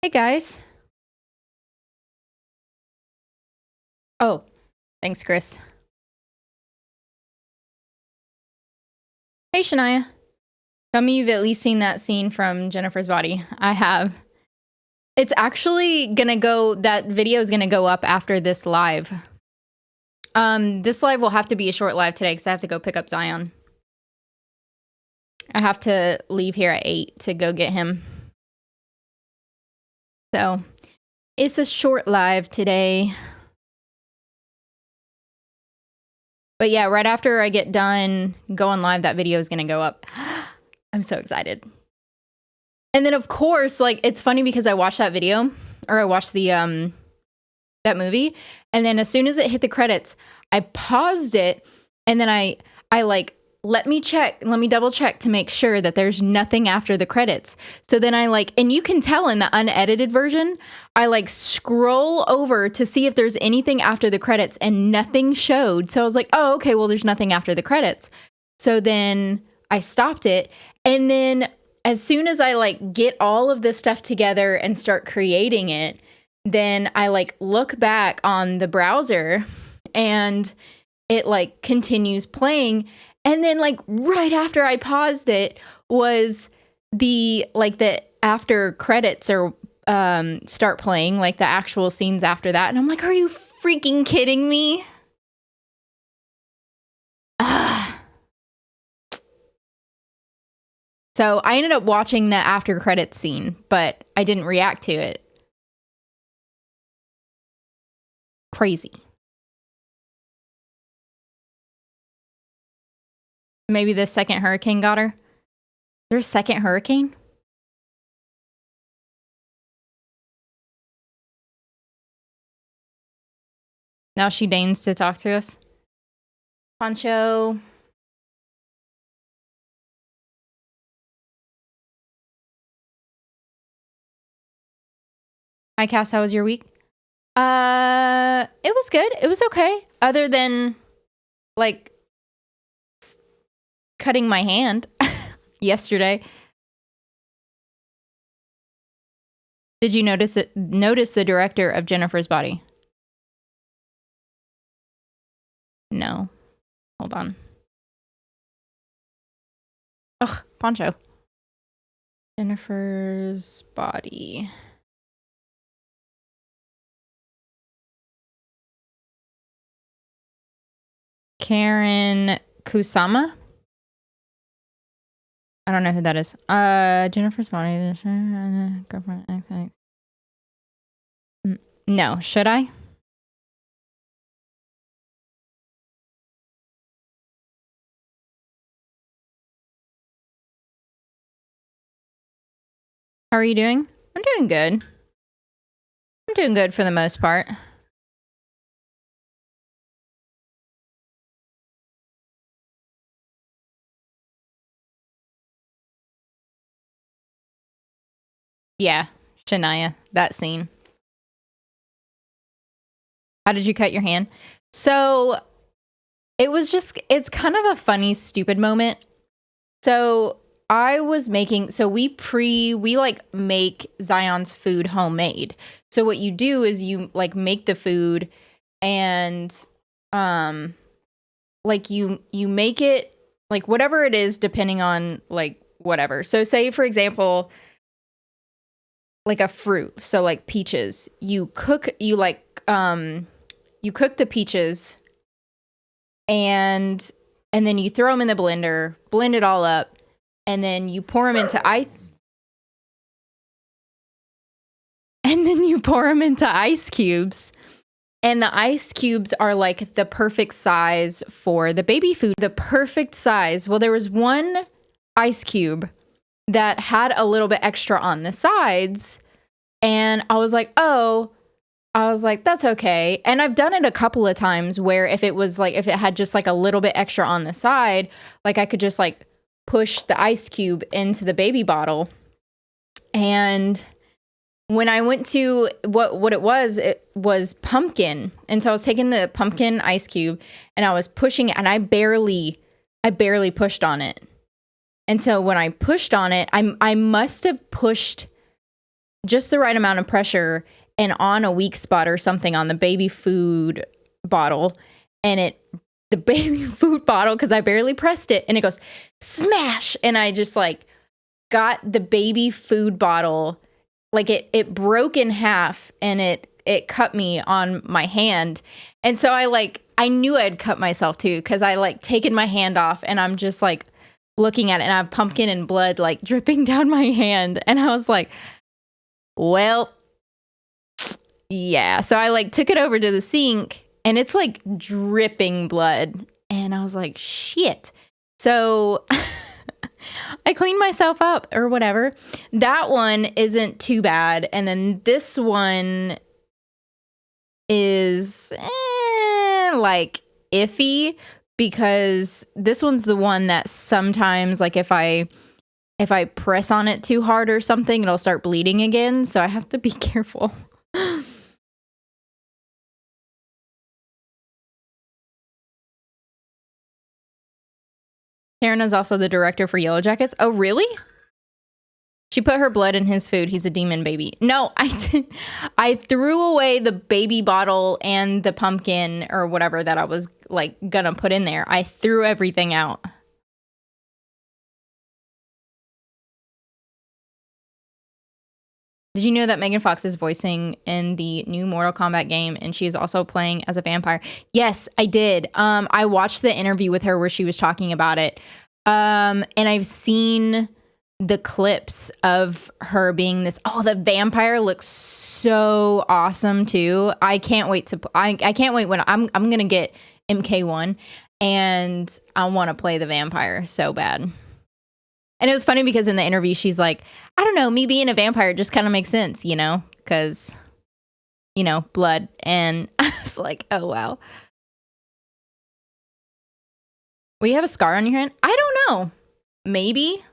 Hey guys. Oh, thanks, Chris. Hey, Shania. Some of you've at least seen that scene from Jennifer's Body. I have. It's actually gonna go, that video is gonna go up after this live. This live will have to be a short live today because I have to go pick up Zion. I have to leave here at 8 to go get him. So, it's a short live today. But yeah, right after I get done going live, that video is gonna go up. I'm so excited. And then of course, like, it's funny because I watched that video, or I watched the that movie, and then as soon as it hit the credits, I paused it, and then I like, let me double check to make sure that there's nothing after the credits. So then I like, and you can tell in the unedited version, I like scroll over to see if there's anything after the credits, and nothing showed. So I was like, oh, okay, well, there's nothing after the credits. So then I stopped it, and then as soon as I like get all of this stuff together and start creating it, then I like look back on the browser and it like continues playing. And then like right after I paused it was the after credits or start playing, like the actual scenes after that. And I'm like, are you freaking kidding me? So I ended up watching the after credits scene, but I didn't react to it. Crazy. Maybe the second hurricane got her. There's a second hurricane? Now she deigns to talk to us. Poncho. Hi, Cass. How was your week? It was good. It was okay. Other than, like, cutting my hand yesterday. Did you notice the director of Jennifer's Body? No. Hold on. Ugh, Poncho. Jennifer's Body. Karen Kusama? I don't know who that is. Jennifer's Body. Girlfriend. No, should I? How are you doing? I'm doing good. I'm doing good for the most part. Yeah, Shania, that scene. How did you cut your hand? So it's kind of a funny, stupid moment. So I was making, we like make Zion's food homemade. So what you do is you like make the food and like you make it like whatever it is depending on like whatever. So say for example, like a fruit, so like peaches, you cook the peaches and then you throw them in the blender, blend it all up, and then you pour them into ice cubes. And the ice cubes are like the perfect size for the baby food. The perfect size. Well, there was one ice cube that had a little bit extra on the sides. And I was like, that's okay. And I've done it a couple of times where if it had just like a little bit extra on the side, like I could just like push the ice cube into the baby bottle. And when I went to it was pumpkin. And so I was taking the pumpkin ice cube and I was pushing it, and I barely pushed on it. And so when I pushed on it, I must have pushed just the right amount of pressure and on a weak spot or something on the baby food bottle, and the baby food bottle, because I barely pressed it, and it goes smash, and I just like got the baby food bottle, like it broke in half, and it cut me on my hand. And so I knew I'd cut myself too, because I like taken my hand off, and I'm just like looking at it, and I have pumpkin and blood like dripping down my hand, and I was like, well, yeah. So I like took it over to the sink, and it's like dripping blood, and I was like, shit. So I cleaned myself up or whatever. That one isn't too bad. And then this one is like iffy, because this one's the one that sometimes, like if I press on it too hard or something, it'll start bleeding again. So I have to be careful. Karen is also the director for Yellow Jackets. Oh, really? She put her blood in his food. He's a demon baby. No, I threw away the baby bottle and the pumpkin or whatever that I was like gonna put in there. I threw everything out. Did you know that Megan Fox is voicing in the new Mortal Kombat game, and she is also playing as a vampire? Yes, I did. I watched the interview with her where she was talking about it. And I've seen the clips of her being this. Oh, the vampire looks so awesome too. I can't wait to. I can't wait when I'm gonna get MK1, and I want to play the vampire so bad. And it was funny because in the interview, she's like, I don't know, me being a vampire just kind of makes sense, you know, because, you know, blood. And I was like, oh, wow. Well, you have a scar on your hand? I don't know. Maybe.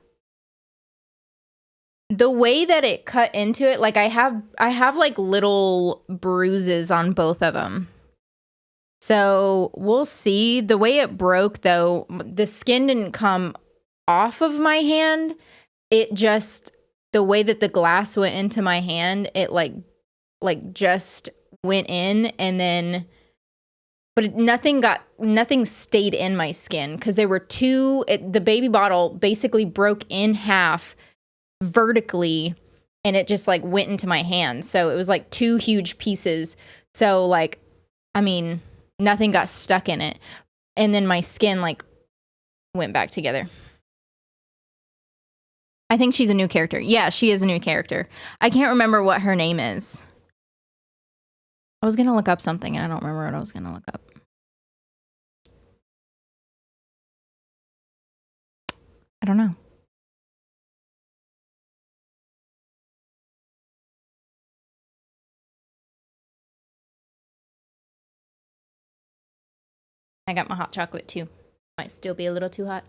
The way that it cut into it, like I have like little bruises on both of them. So we'll see. The way it broke, though, the skin didn't come off of my hand. It just, the way that the glass went into my hand, it like just went in, and then, but nothing stayed in my skin, because there were the baby bottle basically broke in half vertically, and it just like went into my hand. So it was like two huge pieces. So like, I mean, nothing got stuck in it. And then my skin like went back together. I think she's a new character. Yeah, she is a new character. I can't remember what her name is. I was going to look up something, and I don't remember what I was going to look up. I don't know. I got my hot chocolate too. Might still be a little too hot.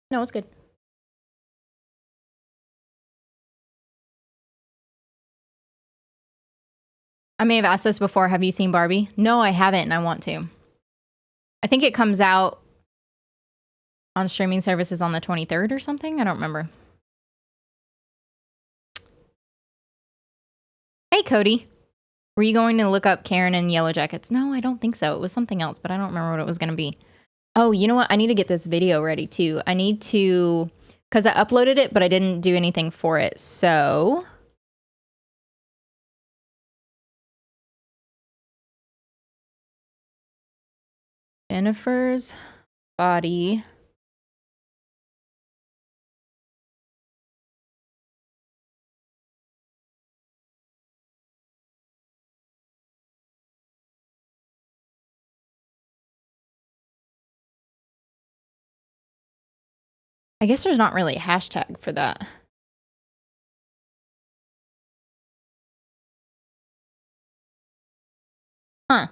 No, it's good. I may have asked this before. Have you seen Barbie? No, I haven't, and I want to. I think it comes out on streaming services on the 23rd or something. I don't remember. Hey, Cody. Were you going to look up Karen and Yellow Jackets? No, I don't think so. It was something else, but I don't remember what it was going to be. Oh, you know what? I need to get this video ready too. I need to, because I uploaded it, but I didn't do anything for it. So Jennifer's body. I guess there's not really a hashtag for that. Huh.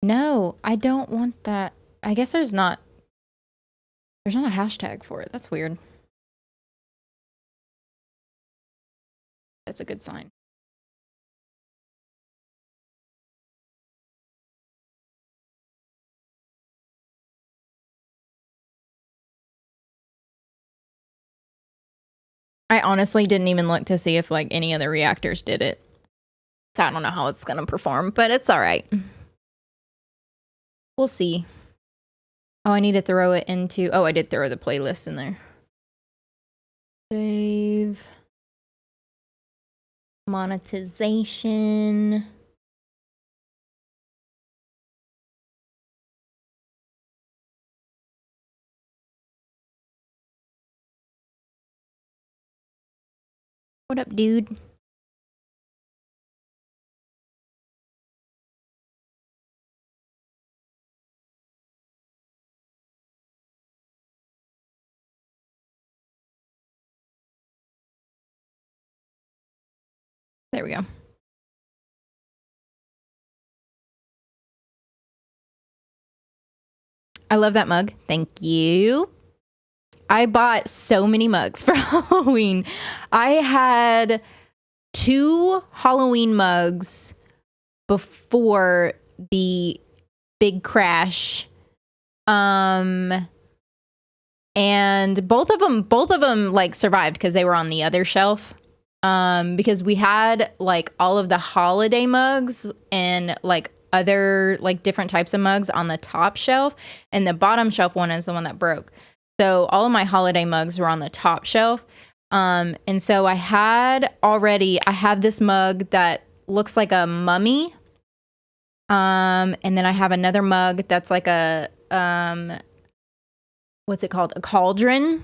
No, I don't want that. I guess there's not a hashtag for it. That's weird. That's a good sign. I honestly didn't even look to see if like any other reactors did it. So I don't know how it's gonna perform, but it's all right. We'll see. Oh, I need to throw it into... Oh, I did throw the playlist in there. Save. Monetization. What up, dude? There we go. I love that mug. Thank you. I bought so many mugs for Halloween. I had 2 Halloween mugs before the big crash. And both of them like survived because they were on the other shelf. Because we had like all of the holiday mugs and like other like different types of mugs on the top shelf, and the bottom shelf one is the one that broke. So all of my holiday mugs were on the top shelf. And so I have this mug that looks like a mummy. And then I have another mug that's like a what's it called? A cauldron.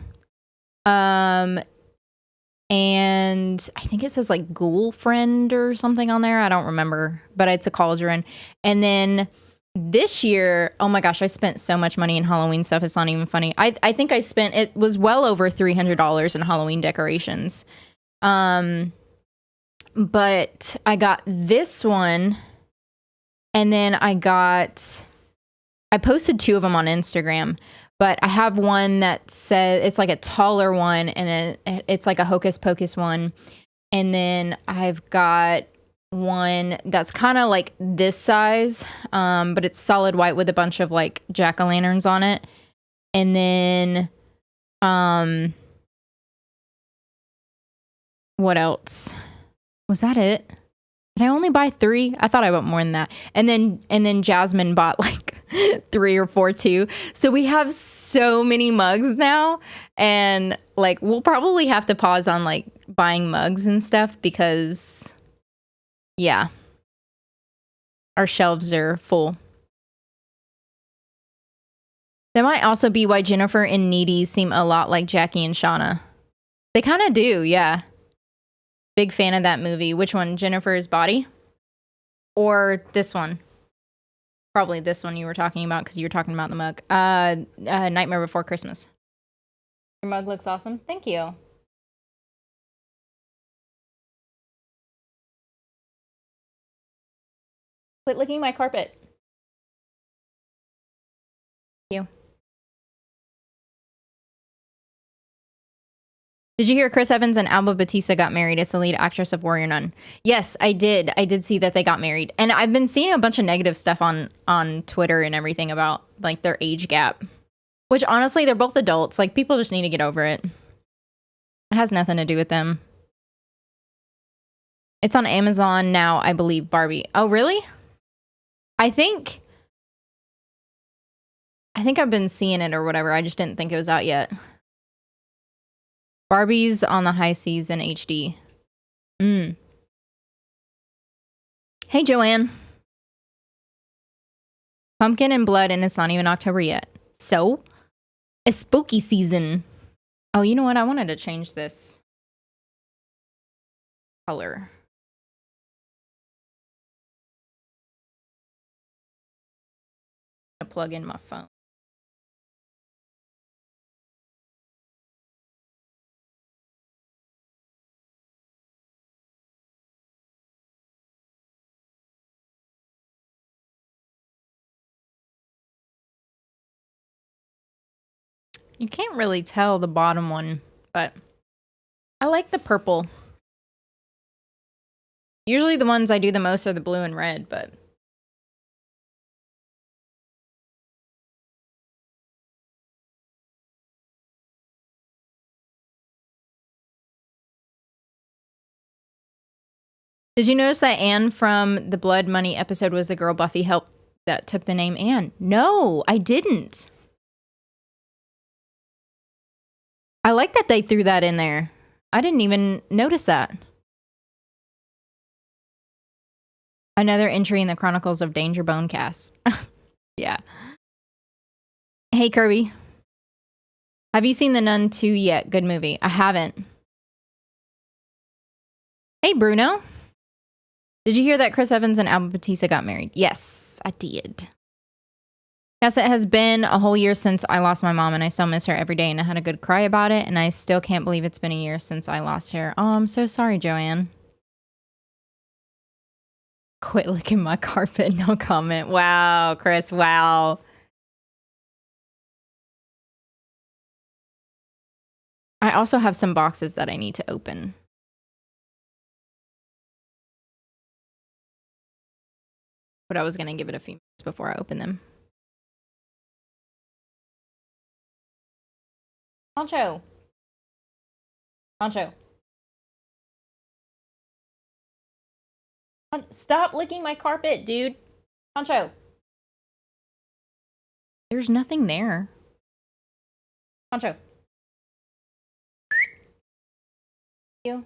And I think it says like ghoul friend or something on there. I don't remember, but it's a cauldron. And then this year, oh my gosh, I spent so much money in Halloween stuff. It's not even funny. I think it was well over $300 in Halloween decorations. But I got this one, and then I posted 2 of them on Instagram. But I have one that says it's like a taller one, and it's like a Hocus Pocus one. And then I've got one that's kind of like this size, but it's solid white with a bunch of like jack-o'-lanterns on it. And then, what else? Was that it? Did I only buy 3? I thought I bought more than that. And then Jasmine bought like 3 or 4 too. So we have so many mugs now, and like we'll probably have to pause on like buying mugs and stuff because yeah, our shelves are full. That might also be why Jennifer and Needy seem a lot like Jackie and Shauna. They kind of do, yeah. Big fan of that movie. Which one? Jennifer's Body? Or this one? Probably this one you were talking about because you were talking about the mug. Nightmare Before Christmas. Your mug looks awesome. Thank you. Quit licking my carpet. Thank you. Did you hear Chris Evans and Alba Batista got married as the lead actress of Warrior Nun? Yes, I did. I did see that they got married. And I've been seeing a bunch of negative stuff on Twitter and everything about like their age gap. Which honestly, they're both adults. Like people just need to get over it. It has nothing to do with them. It's on Amazon now, I believe, Barbie. Oh, really? I think I've been seeing it or whatever. I just didn't think it was out yet. Barbie's on the high seas in HD. Hey, Joanne. Pumpkin and blood, and it's not even October yet. So, it's spooky season. Oh, you know what? I wanted to change this color. I'm gonna plug in my phone. You can't really tell the bottom one, but I like the purple. Usually the ones I do the most are the blue and red, but Did you notice that Anne from the Blood Money episode was the girl Buffy helped that took the name Anne? No, I didn't. I like that they threw that in there. I didn't even notice that. Another entry in the Chronicles of Danger Bone Cast. Yeah. Hey, Kirby. Have you seen The Nun 2 yet? Good movie. I haven't. Hey, Bruno. Did you hear that Chris Evans and Albert Batista got married? Yes, I did. Yes, it has been a whole year since I lost my mom, and I still miss her every day, and I had a good cry about it, and I still can't believe it's been a year since I lost her. Oh, I'm so sorry, Joanne. Quit licking my carpet, no comment. Wow, Chris, wow. I also have some boxes that I need to open. But I was going to give it a few minutes before I open them. Poncho. Poncho. Stop licking my carpet, dude. Poncho. There's nothing there. Poncho. You.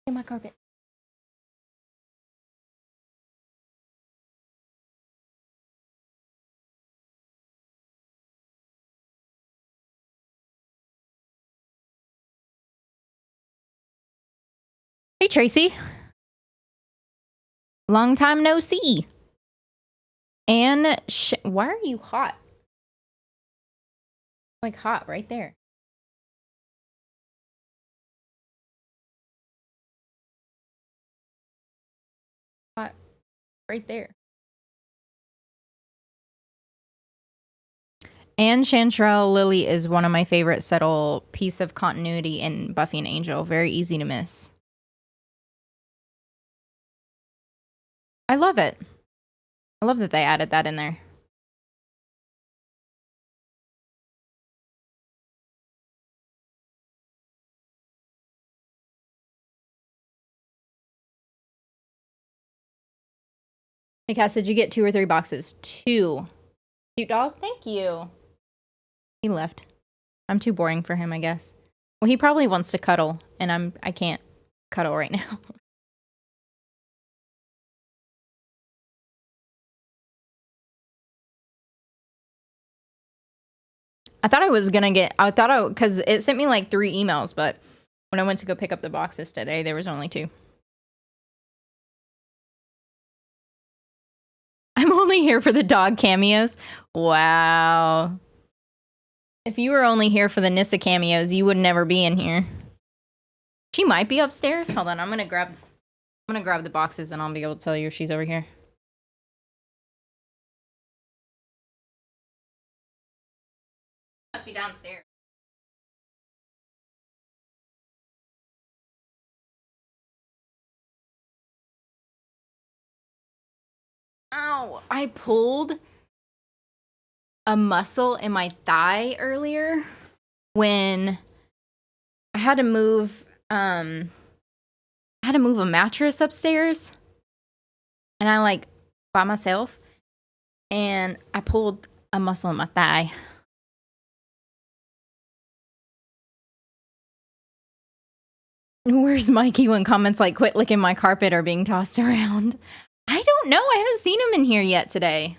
In my carpet. Hey, Tracy. Long time no see. And why are you hot? Like hot right there. Hot right there. Anne Chanterelle Lily is one of my favorite subtle piece of continuity in Buffy and Angel. Very easy to miss. I love it. I love that they added that in there. Hey, Cass, did you get 2 or 3 boxes? 2. Cute dog? Thank you. He left. I'm too boring for him, I guess. Well, he probably wants to cuddle, and I can't cuddle right now. I thought I was gonna get, because it sent me like 3 emails, but when I went to go pick up the boxes today, there was only 2. I'm only here for the dog cameos. Wow. If you were only here for the Nissa cameos, you would never be in here. She might be upstairs. Hold on, I'm gonna grab the boxes and I'll be able to tell you if she's over here. Must be downstairs. Ow, I pulled a muscle in my thigh earlier when I had to move a mattress upstairs, and I like by myself, and I pulled a muscle in my thigh. Where's Mikey when comments like "quit licking my carpet" are being tossed around? I don't know. I haven't seen him in here yet today.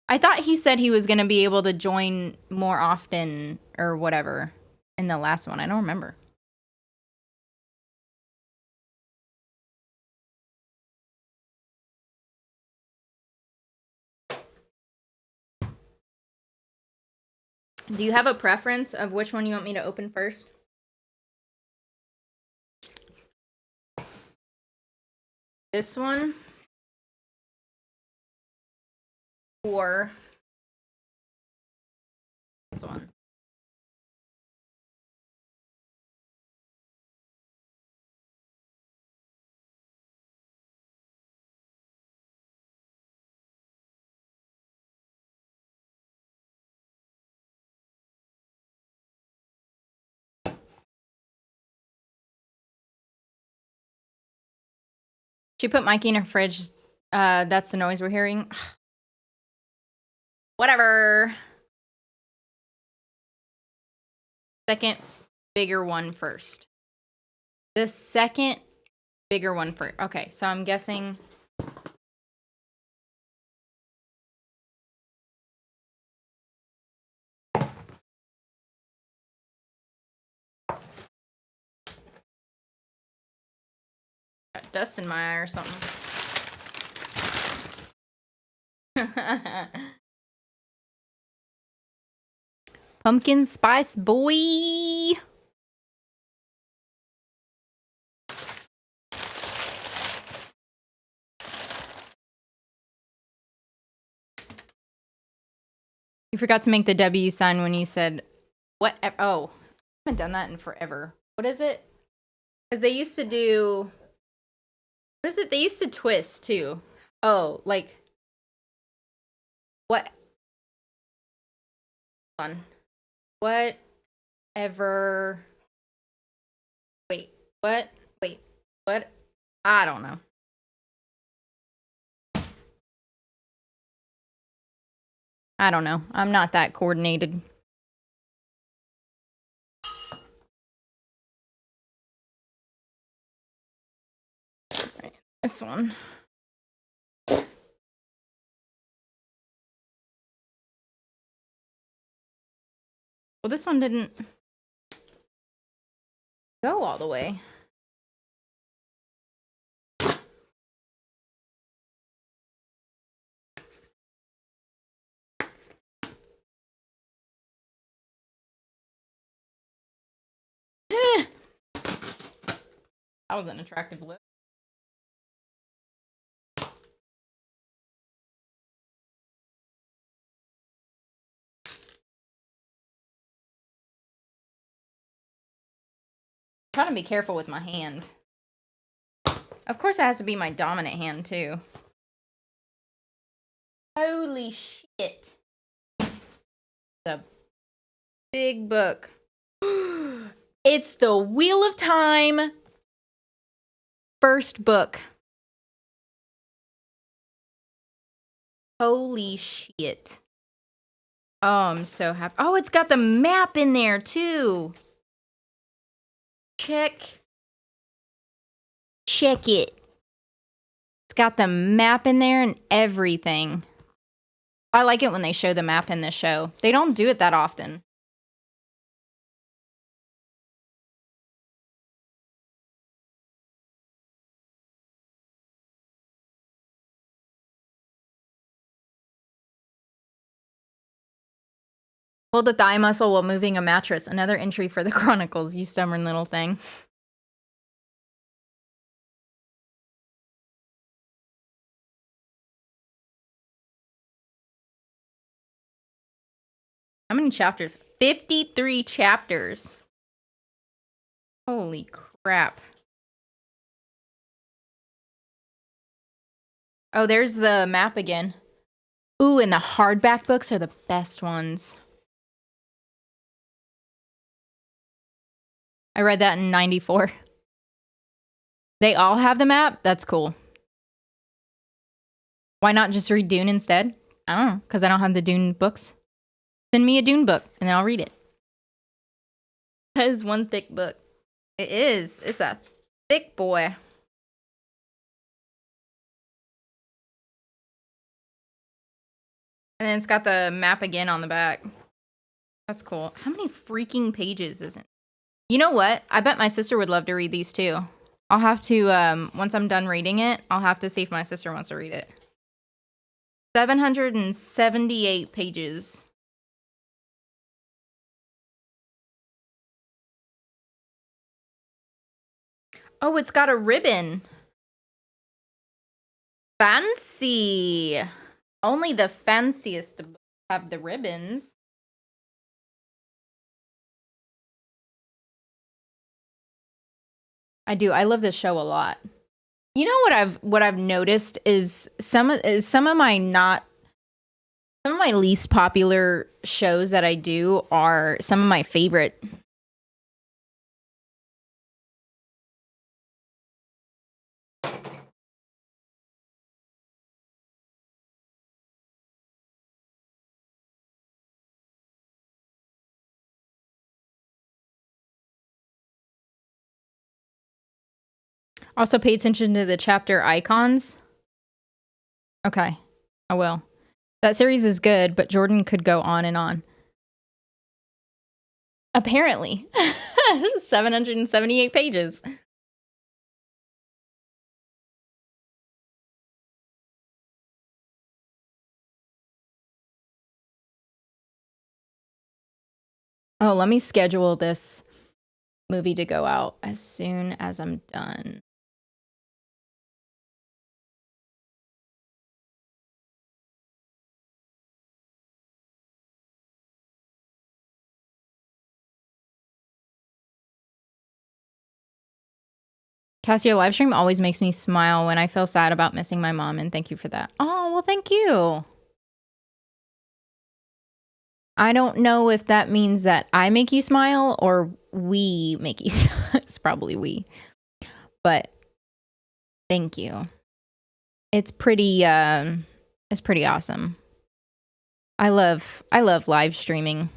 I thought he said he was going to be able to join more often or whatever in the last one. I don't remember. Do you have a preference of which one you want me to open first? This one? Or this one? She put Mikey in her fridge. That's the noise we're hearing. Whatever. Second bigger one first. The second bigger one first. Okay, so I'm guessing. Got dust in my eye or something. Pumpkin spice boy. You forgot to make the W sign when you said what? Oh, I haven't done that in forever. What is it? Because they used to do. What is it? They used to twist too. Oh, like what? Fun. Whatever. Wait. What? Wait. What? I don't know. I don't know. I'm not that coordinated. Right, this one. Well, this one didn't go all the way. That was an attractive lip. I'm trying to be careful with my hand. Of course, it has to be my dominant hand, too. Holy shit. The big book. It's the Wheel of Time first book. Holy shit. Oh, I'm so happy. Oh, it's got the map in there, too. Check it. It's got the map in there and everything. I like it when they show the map in this show. They don't do it that often. Hold the thigh muscle while moving a mattress. Another entry for the Chronicles, you stubborn little thing. How many chapters? 53 chapters. Holy crap. Oh, there's the map again. Ooh, and the hardback books are the best ones. I read that in 94. They all have the map? That's cool. Why not just read Dune instead? I don't know, because I don't have the Dune books. Send me a Dune book, and then I'll read it. That is one thick book. It is. It's a thick boy. And then it's got the map again on the back. That's cool. How many freaking pages is it? You know what? I bet my sister would love to read these too. I'll have to, once I'm done reading it, I'll have to see if my sister wants to read it. 778 pages. Oh, it's got a ribbon. Fancy. Only the fanciest have the ribbons. I do. I love this show a lot. You know what I've noticed is some of my least popular shows that I do are some of my favorite. Also pay attention to the chapter icons. Okay, I will. That series is good, but Jordan could go on and on. Apparently. 778 pages. Oh, let me schedule this movie to go out as soon as I'm done. Cassie, your live stream always makes me smile when I feel sad about missing my mom, and thank you for that. Oh, well, thank you. I don't know if that means that I make you smile or we make you smile. It's probably we. But thank you. It's pretty awesome. I love live streaming.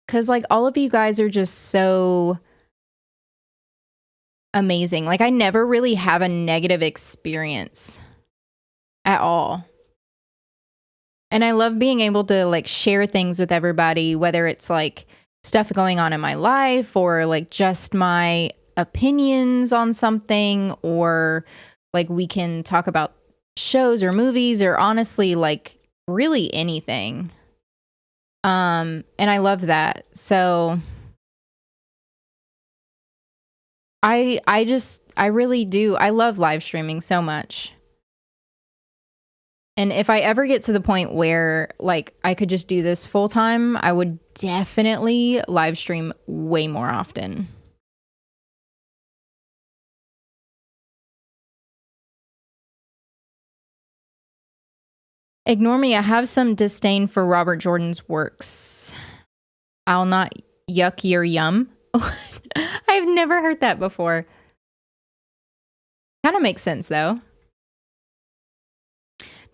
Cuz like all of you guys are just so amazing. Like I never really have a negative experience at all. And I love being able to like share things with everybody, whether it's like stuff going on in my life or like just my opinions on something, or like we can talk about shows or movies or honestly like really anything. And I love that. So I really do. I love live streaming so much. And if I ever get to the point where like I could just do this full time, I would definitely live stream way more often. Ignore me. I have some disdain for Robert Jordan's works. I'll not yuck your yum. I've never heard that before. Kind of makes sense though.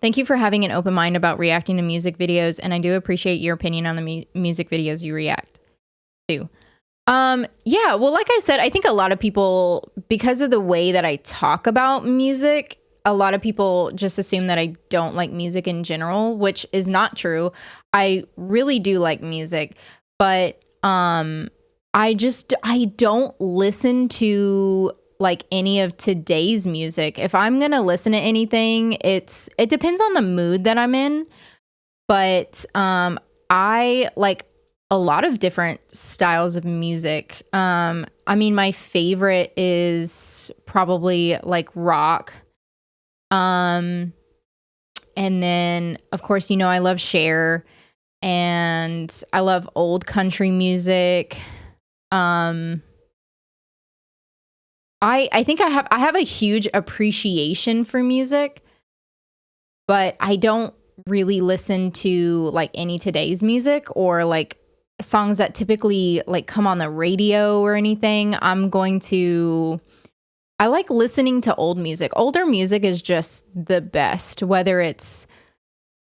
Thank you for having an open mind about reacting to music videos, and I do appreciate your opinion on the music videos you react to. Yeah, well, like I said, I think a lot of people, because of the way that I talk about music, a lot of people just assume that I don't like music in general, which is not true. I really do like music, but I don't listen to like any of today's music. If I'm going to listen to anything, it depends on the mood that I'm in. But I like a lot of different styles of music. I mean, my favorite is probably like rock. And then of course, you know, I love Cher, and I love old country music. I think I have a huge appreciation for music, but I don't really listen to like any today's music or like songs that typically like come on the radio or anything. I like listening to old music. Older music is just the best, whether it's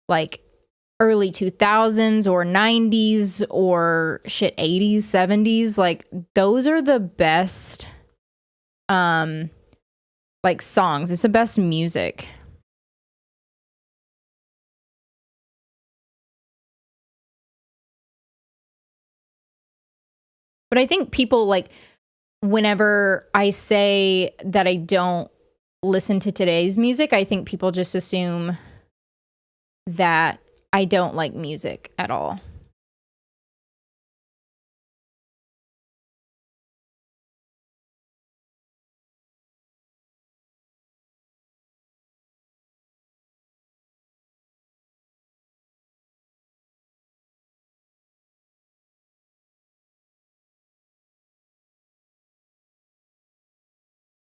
like early 2000s or 90s or shit 80s, 70s. Like those are the best like songs. It's the best music. But I think people like, whenever I say that I don't listen to today's music, I think people just assume that I don't like music at all.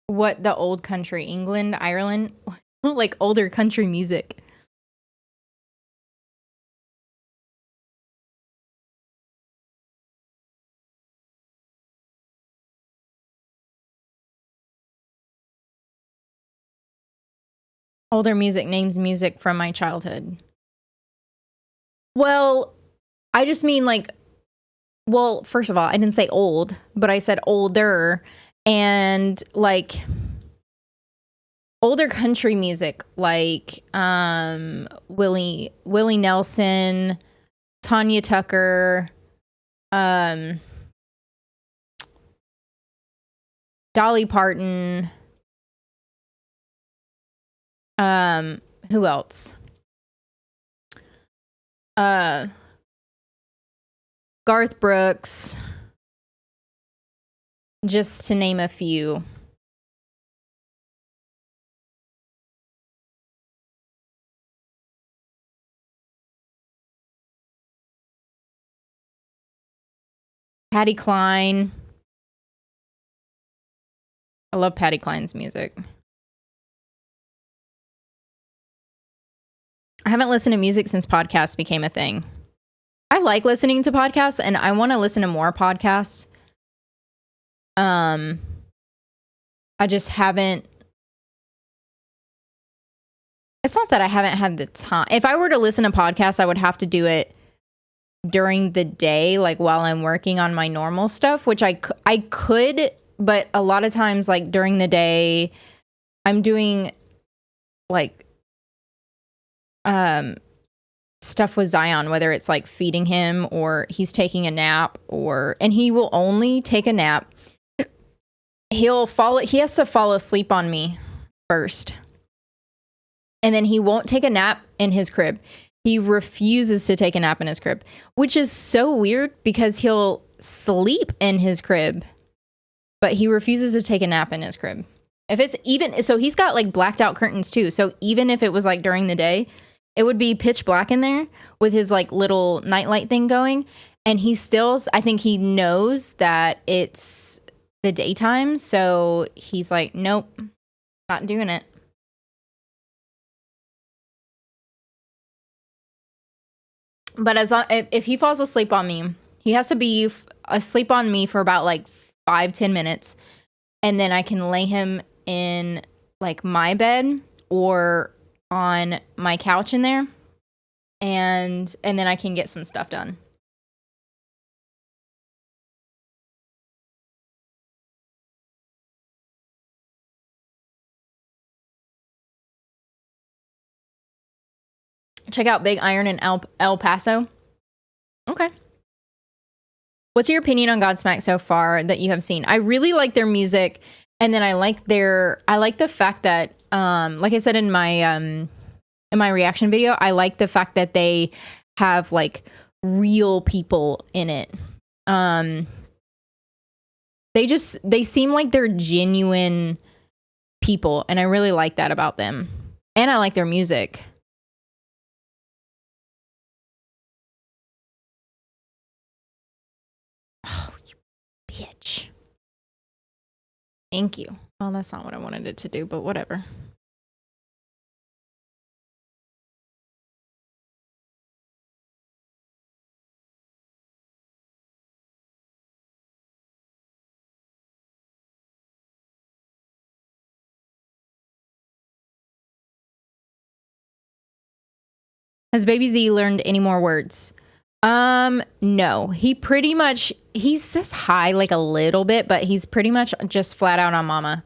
What, the old country, England, Ireland, like older country music. Older music names music from my childhood. Well, I just mean like, well, first of all, I didn't say old, but I said older. And like older country music, like Willie Nelson, Tanya Tucker, Dolly Parton, who else? Garth Brooks, just to name a few. Patty Cline. I love Patty Cline's music. I haven't listened to music since podcasts became a thing. I like listening to podcasts and I want to listen to more podcasts. I just haven't. It's not that I haven't had the time. If I were to listen to podcasts, I would have to do it during the day, like while I'm working on my normal stuff, which I could, but a lot of times, like during the day, I'm doing like stuff with Zion, whether it's like feeding him or he's taking a nap, and he will only take a nap. He has to fall asleep on me first. And then he won't take a nap in his crib. He refuses to take a nap in his crib, which is so weird because he'll sleep in his crib, but he refuses to take a nap in his crib. If it's even, so he's got like blacked out curtains too. So even if it was like during the day, it would be pitch black in there with his like little nightlight thing going. And he still, I think he knows that it's the daytime. So he's like, nope, not doing it. But if he falls asleep on me, he has to be asleep on me for about like 5-10 minutes. And then I can lay him in like my bed or on my couch in there. And then I can get some stuff done. Check out Big Iron in El Paso. Okay. What's your opinion on Godsmack so far that you have seen? I really like their music, and then I like the fact that like I said in my reaction video, I like the fact that they have like real people in it. They seem like they're genuine people, and I really like that about them. And I like their music. Oh, you bitch. Thank you. Well, that's not what I wanted it to do, but whatever. Has Baby Z learned any more words? No. He says hi like a little bit, but he's pretty much just flat out on mama.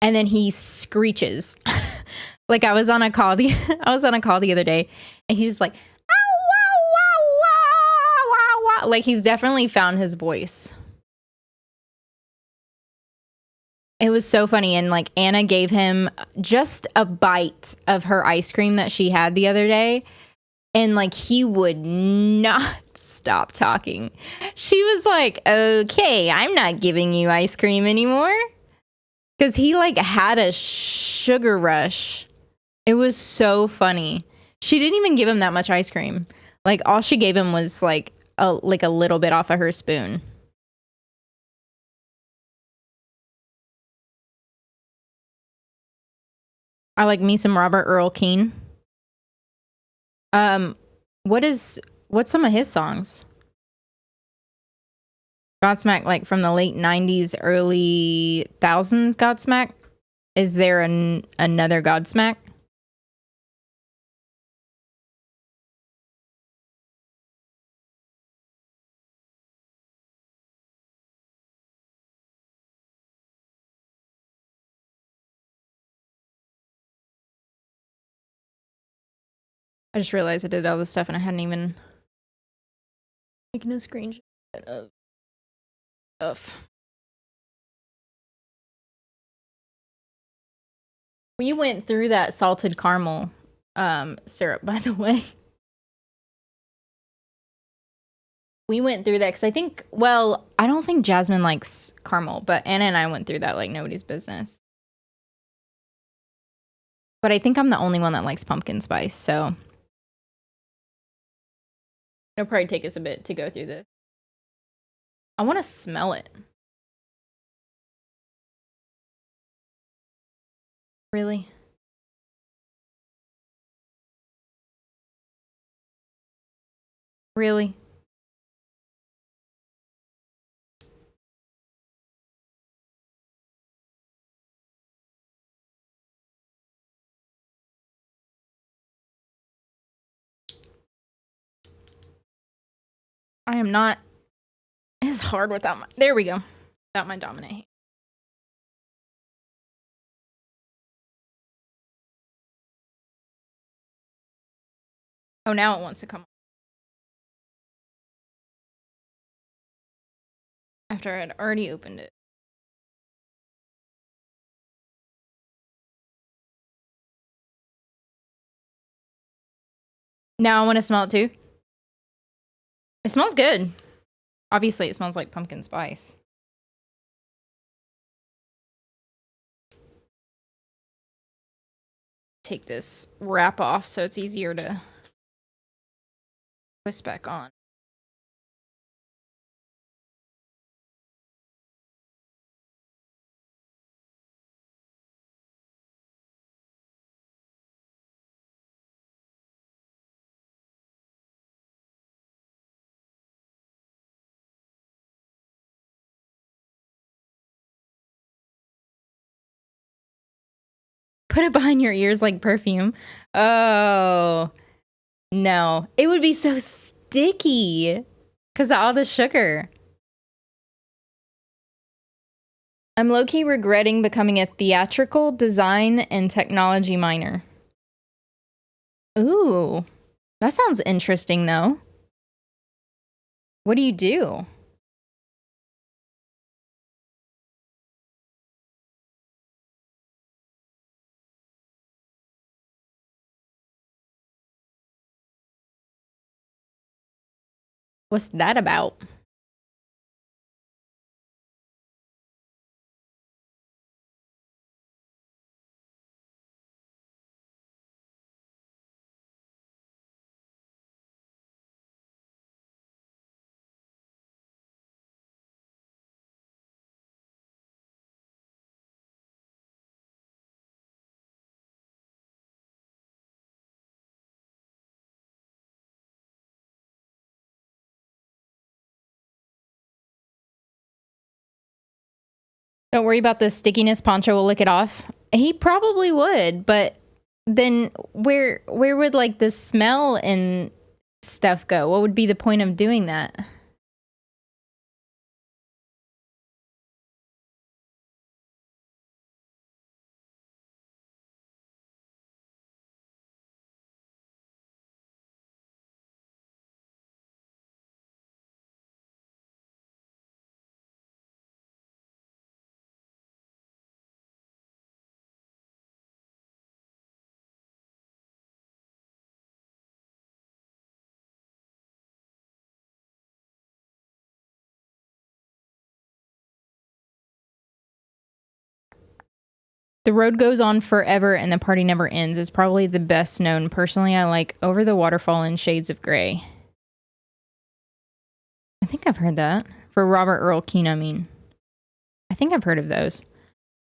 And then he screeches. Like I was on a call the other day, and he's just like, ow, wow, wow, wow, wow, wow. Like he's definitely found his voice. It was so funny. And like Anna gave him just a bite of her ice cream that she had the other day. And like he would not stop talking. She was like, okay, I'm not giving you ice cream anymore. Because he like had a sugar rush. It was so funny. She didn't even give him that much ice cream. Like all she gave him was like a little bit off of her spoon. I like me some Robert Earl Keen. What's some of his songs? Godsmack, like from the late 90s, early thousands Godsmack? Is there another Godsmack? I just realized I did all this stuff and I hadn't even taken a screenshot of stuff. We went through that salted caramel syrup, by the way. We went through that because I think, well, I don't think Jasmine likes caramel, but Anna and I went through that like nobody's business. But I think I'm the only one that likes pumpkin spice, so it'll probably take us a bit to go through this. I want to smell it. Really? Really? I am not. It's hard without my. There we go. Without my dominant hand. Oh, now it wants to come. After I had already opened it. Now I want to smell it too. It smells good. Obviously, it smells like pumpkin spice. Take this wrap off so it's easier to twist back on. Put it behind your ears like perfume. Oh, no. It would be so sticky because of all the sugar. I'm low-key regretting becoming a theatrical design and technology minor. Ooh, that sounds interesting, though. What do you do? What's that about? Don't worry about the stickiness. Poncho will lick it off. He probably would, but then where would like the smell and stuff go? What would be the point of doing that? The road goes on forever and the party never ends is probably the best known. Personally, I like Over the Waterfall and Shades of Grey. I think I've heard that. For Robert Earl Keen, I mean. I think I've heard of those.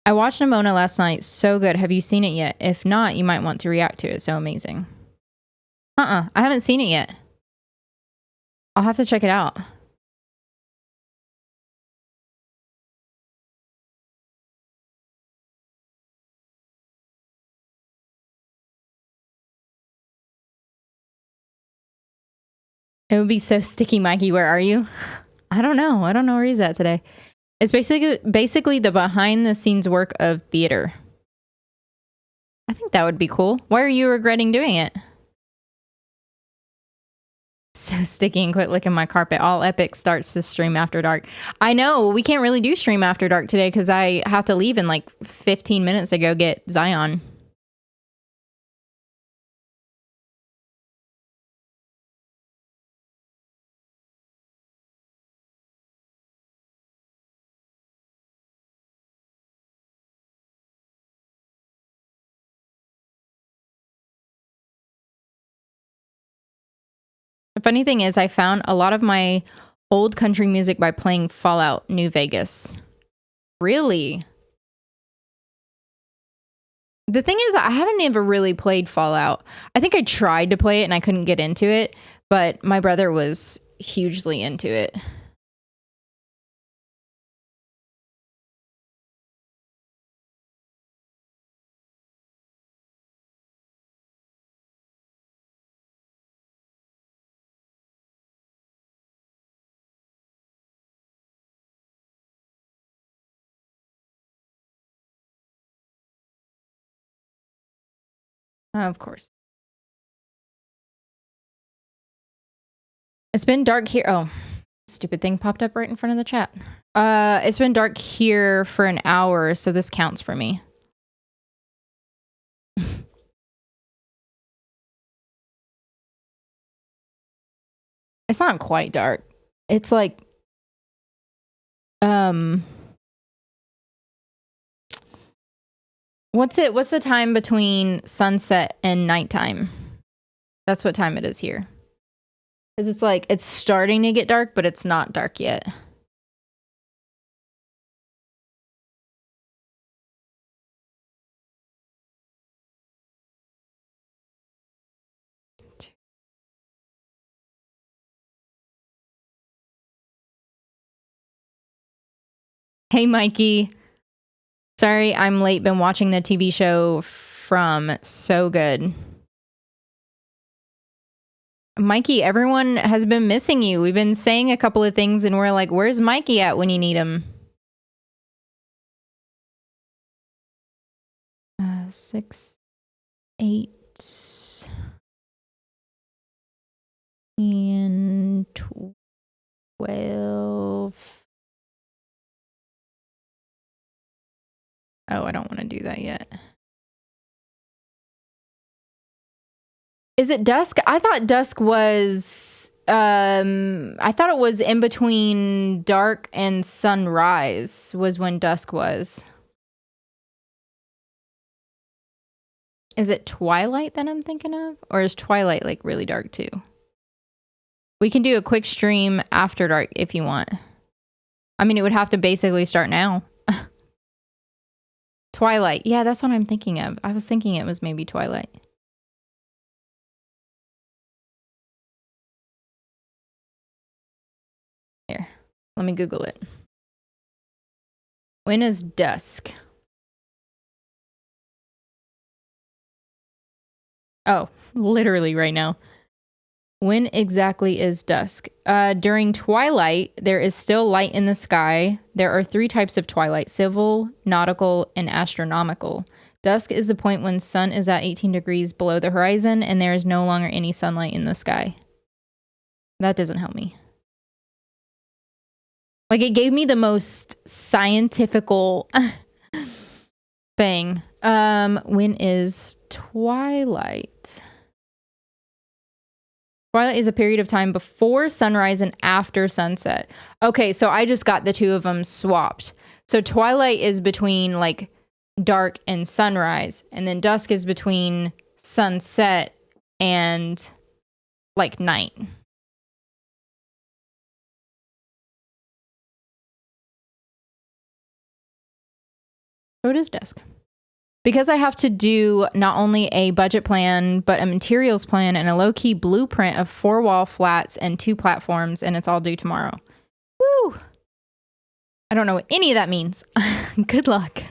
I watched Nimona last night. So good. Have you seen it yet? If not, you might want to react to it. So amazing. I haven't seen it yet. I'll have to check it out. It would be so sticky, Mikey. Where are you? I don't know. I don't know where he's at today. It's basically the behind the scenes work of theater. I think that would be cool. Why are you regretting doing it? so sticky and quit licking my carpet. All epic starts to stream after dark. I know we can't really do stream after dark today because I have to leave in like 15 minutes to go get Zion. The funny thing is I found a lot of my old country music by playing Fallout New Vegas. Really? The thing is, I haven't ever really played Fallout. I think I tried to play it and I couldn't get into it, but my brother was hugely into it. Of course. It's been dark here. Oh, stupid thing popped up right in front of the chat. It's been dark here for an hour, so this counts for me. It's not quite dark. It's like, what's the time between sunset and nighttime? That's what time it is here. Because it's like, it's starting to get dark, but it's not dark yet. Hey, Mikey. Sorry, I'm late. Been watching the TV show From. So good. Mikey, everyone has been missing you. We've been saying a couple of things and we're like, where's Mikey at when you need him? 6, 8, and 12. Oh, I don't want to do that yet. Is it dusk? I thought dusk was, I thought it was in between dark and sunrise was when dusk was. Is it twilight that I'm thinking of? Or is twilight like really dark too? We can do a quick stream after dark if you want. I mean, it would have to basically start now. Twilight. Yeah, that's what I'm thinking of. I was thinking it was maybe twilight. Here, let me Google it. When is dusk? Oh, literally right now. When exactly is dusk? During twilight, there is still light in the sky. There are 3 types of twilight: civil, nautical, and astronomical. Dusk is the point when sun is at 18 degrees below the horizon and there is no longer any sunlight in the sky. That doesn't help me. Like, it gave me the most scientifical thing. When is twilight? Twilight is a period of time before sunrise and after sunset. Okay, so I just got the two of them swapped. So twilight is between like dark and sunrise, and then dusk is between sunset and like night. So it is dusk. Because I have to do not only a budget plan, but a materials plan and a low-key blueprint of 4 wall flats and 2 platforms, and it's all due tomorrow. Woo! I don't know what any of that means. Good luck.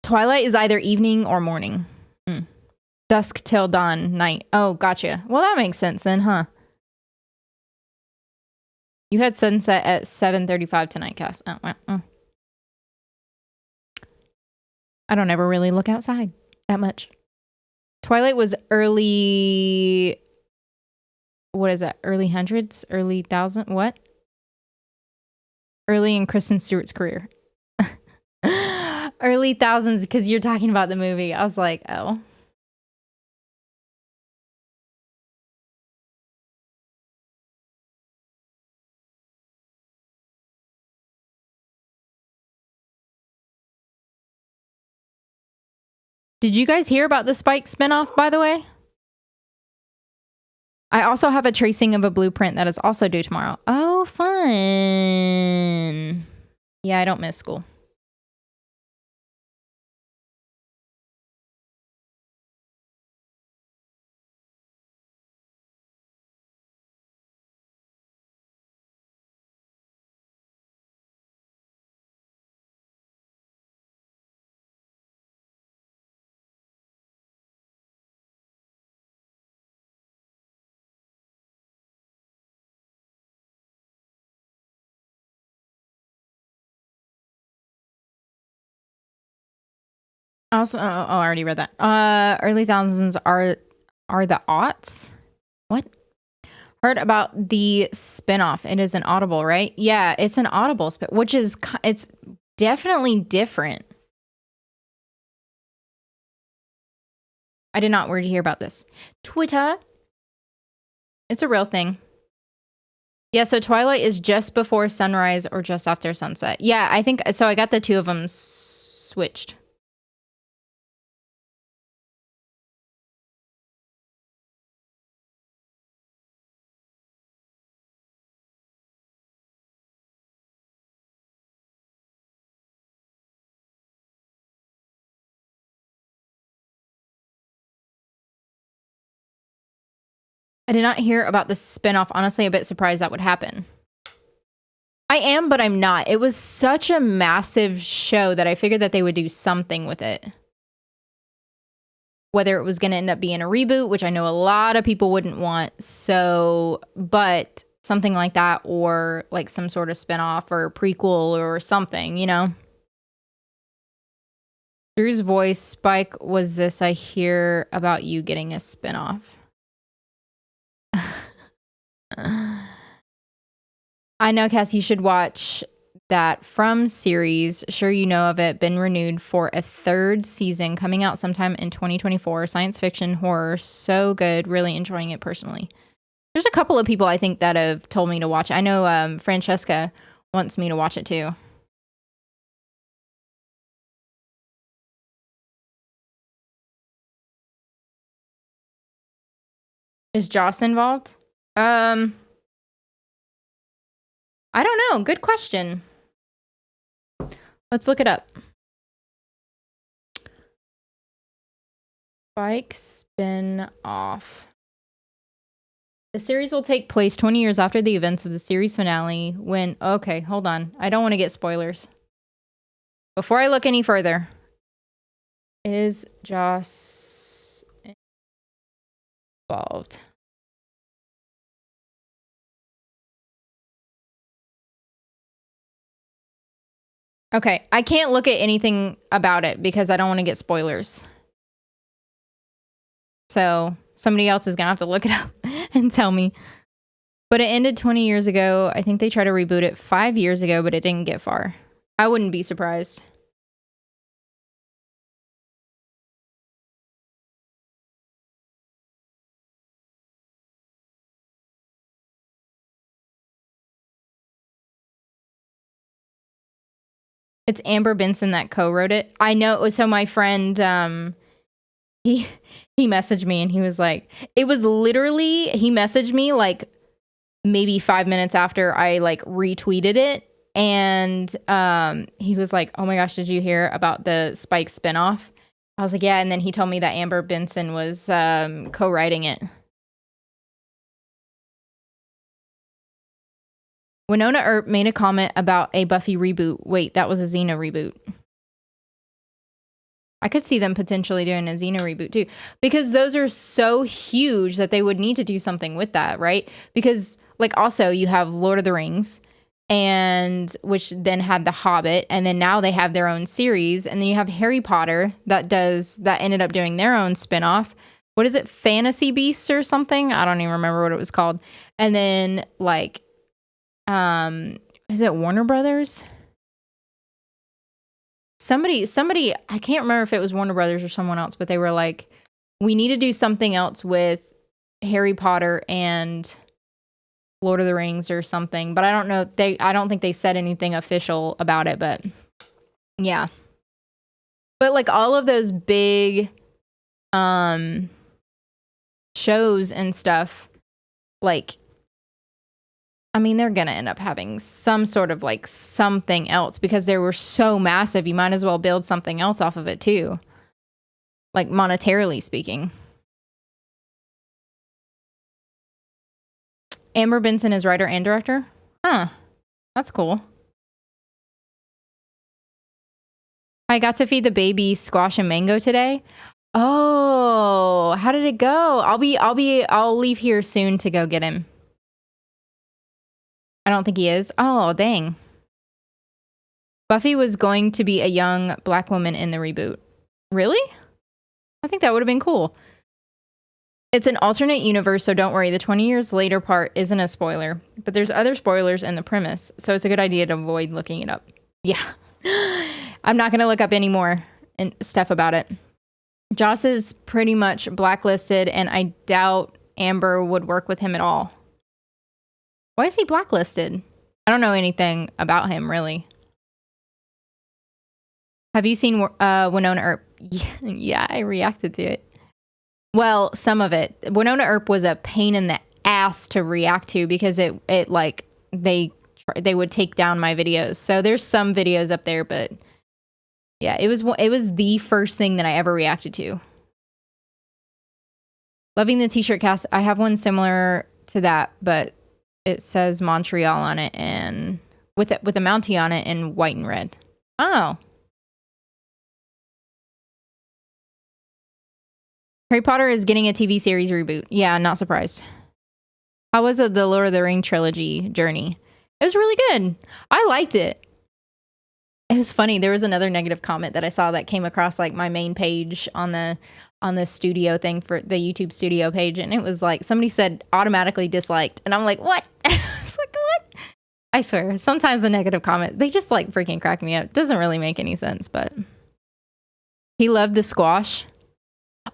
Twilight is either evening or morning. Dusk till dawn, night. Oh, gotcha. Well, that makes sense then, huh? You had sunset at 7:35 tonight, Cass. Oh, well. I don't ever really look outside that much. Twilight was early what is that? Early hundreds? Early thousand? What? Early in Kristen Stewart's career. Early thousands, because you're talking about the movie. I was like, oh. Did you guys hear about the Spike spinoff, by the way? I also have a tracing of a blueprint that is also due tomorrow. Oh, fun. Yeah, I don't miss school. Also, I already read that. Early thousands are the aughts. What? Heard about the spinoff. It is an Audible, right? Yeah, it's an Audible spin, which is it's definitely different. I did not word to hear about this. Twitter. It's a real thing. Yeah, so Twilight is just before sunrise or just after sunset. Yeah, I think so. I got the two of them switched. I did not hear about the spinoff. Honestly, a bit surprised that would happen. I am, but I'm not. It was such a massive show that I figured that they would do something with it. Whether it was going to end up being a reboot, which I know a lot of people wouldn't want. So, but something like that, or like some sort of spinoff or prequel or something, you know? Drew's voice, Spike, was this I hear about you getting a spinoff. I know, Cass, you should watch that From series. Sure you know of it. Been renewed for a third season coming out sometime in 2024. Science fiction horror. So good. Really enjoying it personally. There's a couple of people I think that have told me to watch it. I know Francesca wants me to watch it too. Is Joss involved? I don't know. Good question. Let's look it up. Spike spin off. The series will take place 20 years after the events of the series finale when... Okay, hold on. I don't want to get spoilers. Before I look any further. Is Joss involved? Okay, I can't look at anything about it because I don't want to get spoilers. So somebody else is going to have to look it up and tell me. But it ended 20 years ago. I think they tried to reboot it 5 years ago, but it didn't get far. I wouldn't be surprised. It's Amber Benson that co-wrote it. I know. So my friend, he messaged me and he was like, it was literally, he messaged me like maybe 5 minutes after I like retweeted it. And he was like, oh my gosh, did you hear about the Spike spinoff? I was like, yeah. And then he told me that Amber Benson was co-writing it. Winona Earp made a comment about a Buffy reboot. Wait, that was a Xena reboot. I could see them potentially doing a Xena reboot too, because those are so huge that they would need to do something with that, right? Because like also you have Lord of the Rings, and which then had The Hobbit, and then now they have their own series, and then you have Harry Potter that ended up doing their own spinoff. what is it? Fantasy Beasts or something? I don't even remember what it was called. And then like, is it Warner Brothers? Somebody, I can't remember if it was Warner Brothers or someone else, but they were like, we need to do something else with Harry Potter and Lord of the Rings or something. But I don't know. I don't think they said anything official about it, but yeah. But like all of those big shows and stuff, like, I mean, they're going to end up having some sort of like something else because they were so massive. You might as well build something else off of it too. Like monetarily speaking. Amber Benson is writer and director? Huh. That's cool. I got to feed the baby squash and mango today. Oh, how did it go? I'll leave here soon to go get him. I don't think he is. Oh, dang. Buffy was going to be a young black woman in the reboot. Really? I think that would have been cool. It's an alternate universe, so don't worry. The 20 years later part isn't a spoiler, but there's other spoilers in the premise, so it's a good idea to avoid looking it up. Yeah. I'm not going to look up any more stuff about it. Joss is pretty much blacklisted, and I doubt Amber would work with him at all. Why is he blacklisted? I don't know anything about him, really. Have you seen Winona Earp? Yeah, I reacted to it. Well, some of it. Winona Earp was a pain in the ass to react to because it like they would take down my videos. So there's some videos up there, but yeah, it was the first thing that I ever reacted to. Loving the t-shirt cast. I have one similar to that, but it says Montreal on it and with a Mountie on it in white and red. Oh. Harry Potter is getting a TV series reboot. Yeah, not surprised. How was the Lord of the Ring trilogy journey? It was really good. I liked it. It was funny. There was another negative comment that I saw that came across like my main page on the studio thing for the YouTube studio page. And it was like, somebody said automatically disliked. And I'm like, what? It's like, what? I swear, sometimes the negative comment, they just like freaking crack me up. It doesn't really make any sense, but he loved the squash.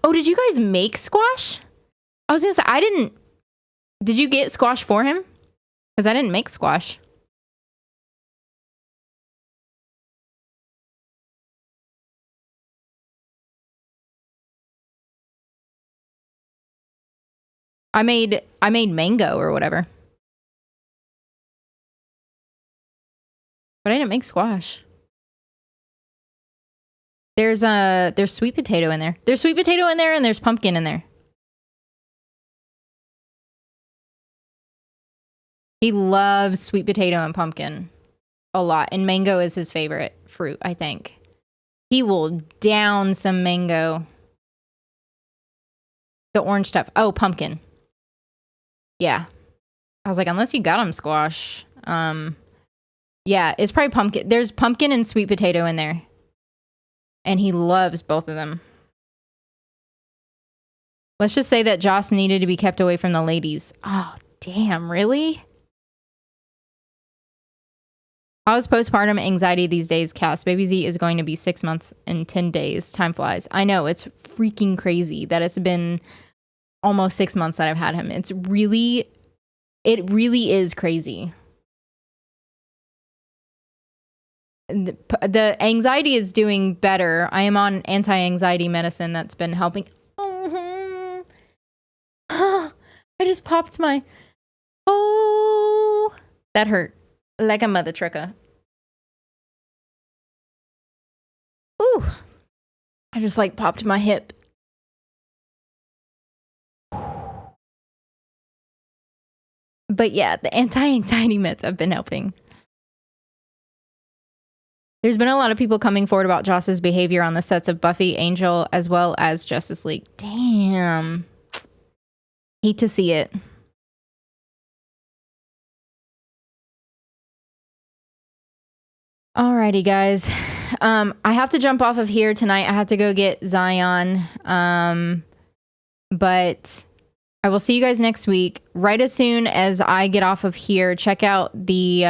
Oh, did you guys make squash? I was gonna say, I didn't. Did you get squash for him? Because I didn't make squash. I made mango or whatever. But I didn't make squash. There's sweet potato in there. There's sweet potato in there and there's pumpkin in there. He loves sweet potato and pumpkin a lot. And mango is his favorite fruit, I think. He will down some mango. The orange stuff. Oh, pumpkin. Yeah. I was like, unless you got him squash. Yeah, it's probably pumpkin. There's pumpkin and sweet potato in there. And he loves both of them. Let's just say that Joss needed to be kept away from the ladies. Oh, damn, really? How's postpartum anxiety these days, Cass? Baby Z is going to be 6 months and 10 days. Time flies. I know, it's freaking crazy that it's been almost 6 months that I've had him. It really is crazy. The anxiety is doing better. I am on anti-anxiety medicine that's been helping. Oh, I just popped my. Oh, that hurt like a mother trucker. Ooh, I just like popped my hip. But yeah, the anti-anxiety meds have been helping. There's been a lot of people coming forward about Joss's behavior on the sets of Buffy, Angel, as well as Justice League. Damn. Hate to see it. Alrighty, guys. I have to jump off of here tonight. I have to go get Zion. But I will see you guys next week. Right as soon as I get off of here, check out the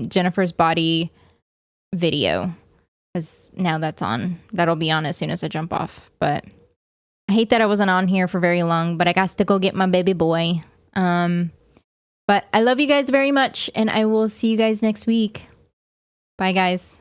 Jennifer's Body video. Because now that's on. That'll be on as soon as I jump off. But I hate that I wasn't on here for very long, but I got to go get my baby boy. But I love you guys very much, and I will see you guys next week. Bye, guys.